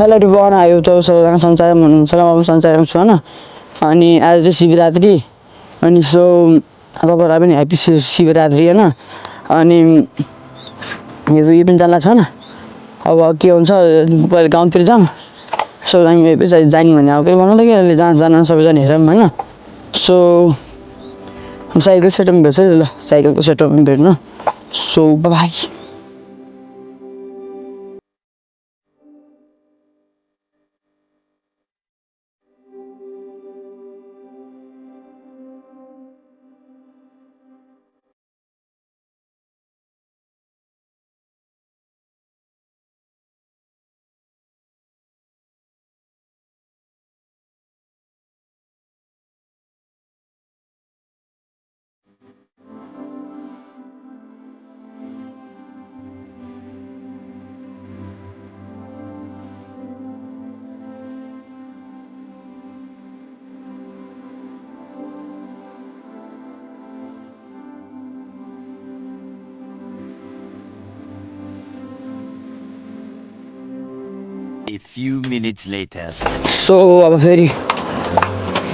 Hello everyone, आयो त सबैजना सन्चै हुनुहुन्छ होला, म पनि सन्चै छु हैन। अनि आज चाहिँ शिवरात्रि, अनि सो तपाईँहरूलाई पनि ह्याप्पी शिवरात्रि हैन। अनि यो पनि जान्ला छ हैन। अब के हुन्छ पहिले गाउँतिर जाऊँ, सो हामी जाने भने अब के भन्नु लाग्यो, अहिले जहाँ जान सबैजना हेरौँ हैन। सो साइकल सेटअप भेट्छ ल, साइकलको सेटअप भेट्नु। So by. A few minutes later. So अब फेरि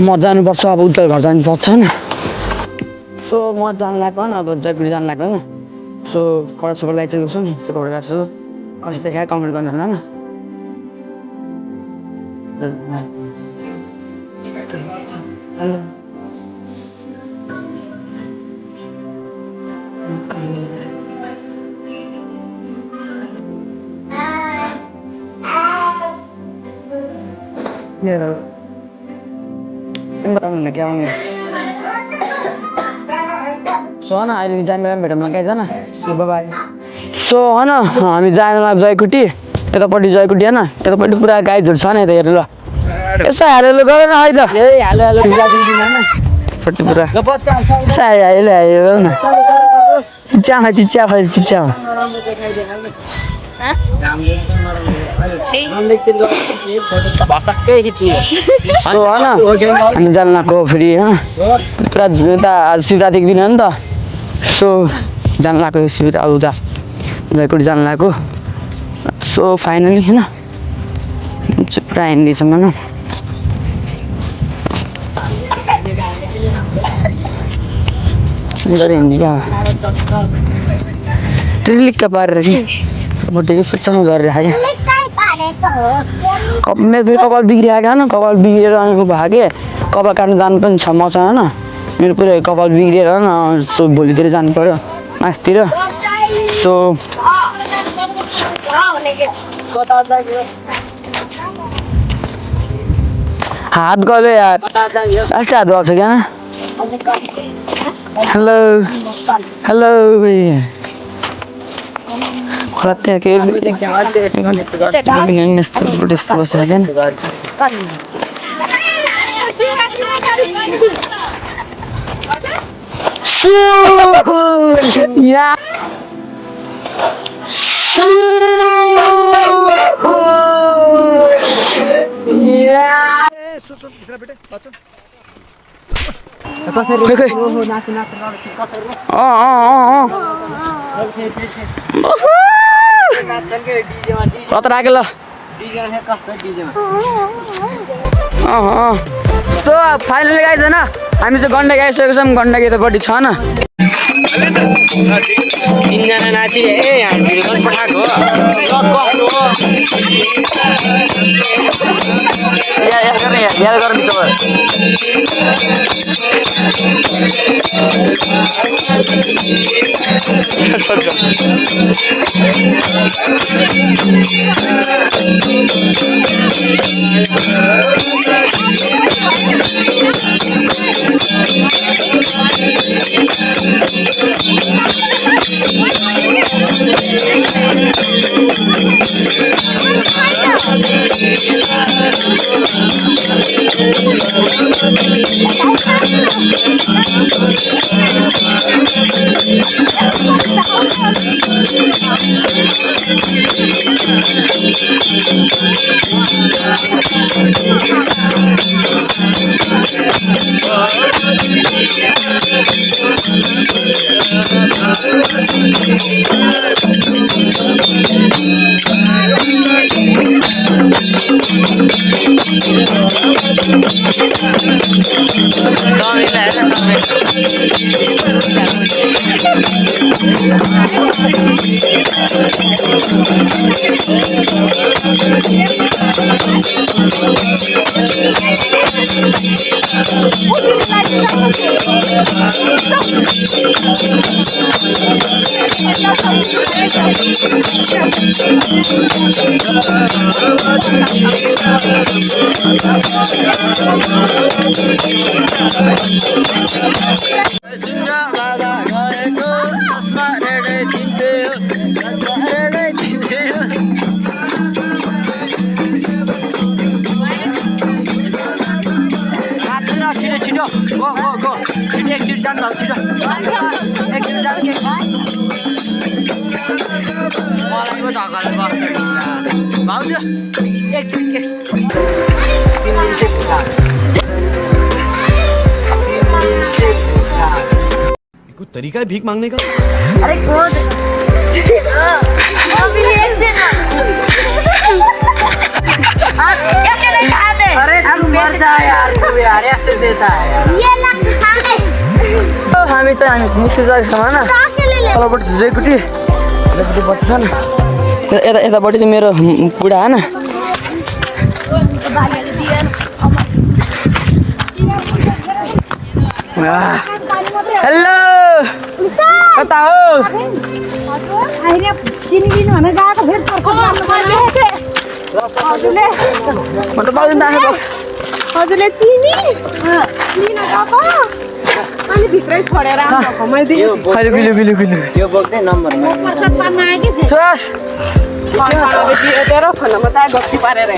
म जानुपर्छ, अब उज्जवल घर जानुपर्छ हैन। सो म जानु लाग्यो हैन, अब जयपुर जानु लाग्यो हैन। सो कपडा सपडा लगाइसकेको छु नि, त्यो कपडा लगाएको छु। कस्तो खायो कमेन्ट गर्नु होला हैन। सो हैन अहिले जाने बेला भेटौँ न, कहीँ जान। So by. सो हैन हामी जानु लाग्यो जयकुटी, यतापट्टि जयकुटी हैन, यतापट्टि पुरा गाइजहरू छ नि, यता हेर्नु ल। यसो हालेलो गरेन है त, ए हालो हालो पट्टि पुरा यसो हाइलो हाइलो न। चिच्चा चिच्चा चिच्चा हामी जानु लाग्यो फेरि होइन, पुरा यता आज शिवरात्रिको दिन हो नि त। सो जानु लाग्यो शिवरात्रि, अब उता जयकुटी जानु लाग्यो। सो फाइनली होइन पुरा हिँड्दैछ भनौँ। हिँड्ने क्या ट्रिलिक्क पारेर कि म ठिकै सुत्छाउनु गरेर राखेँ। मेरो कपाल बिग्रियो क्या होइन, कपाल बिग्रिएर आएको भयो कि कपाल काट्नु जानु पनि छ मसँग होइन। मेरो पुरै कपाल बिग्रिएर होइन, सो भोलितिर जानु पऱ्यो मासतिर। सो हात गयो यार, लास्ट हात गएको छ क्या। हेलो हेलो खोला के बसेर कता राख्यो ल। सो फाइनली गाइज होइन, हामी चाहिँ गण्डकी आइसकेको छौँ। गण्डकी यतापट्टि छ न, तीनजना नाची हामीले पनि पठाएको याद गर्नु कोई तरीका है भीख मांगने का? अरे खोद अभी एक दिन कैसे नहीं खाते? अरे तू मर जा यार, तू यार ऐसे देता है यार। ये लग खा ले हामी निस्किसकेको छौँ होइन काके ले ले तलपट्टि जेकुटी यतापट्टि बच्चा छ नि यतापट्टि चाहिँ मेरो बुढा होइन हेलो कता हो आइरे चिनी बिन भने गएको फेरि पर्छ हजुरले म त पाउँदैन आएको हजुरले चिनी लिन गएको अनि भित्रै छोडेर आएको मैले दिएँ खैले बिलु बिलु बिलु यो बोक्दै नम्बरमा प्रसाद पार्न आएकै थिएँ चस तेरो खानामा चाहिँ गफ्ती पारेर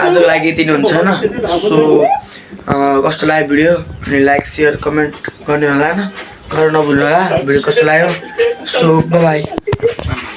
आजको लागि यति नै हुन्छ होइन सो कस्तो लाग्यो भिडियो अनि लाइक सेयर कमेन्ट गर्ने होला होइन गरेर नभुल्नु होला भिडियो कस्तो लाग्यो सो बाई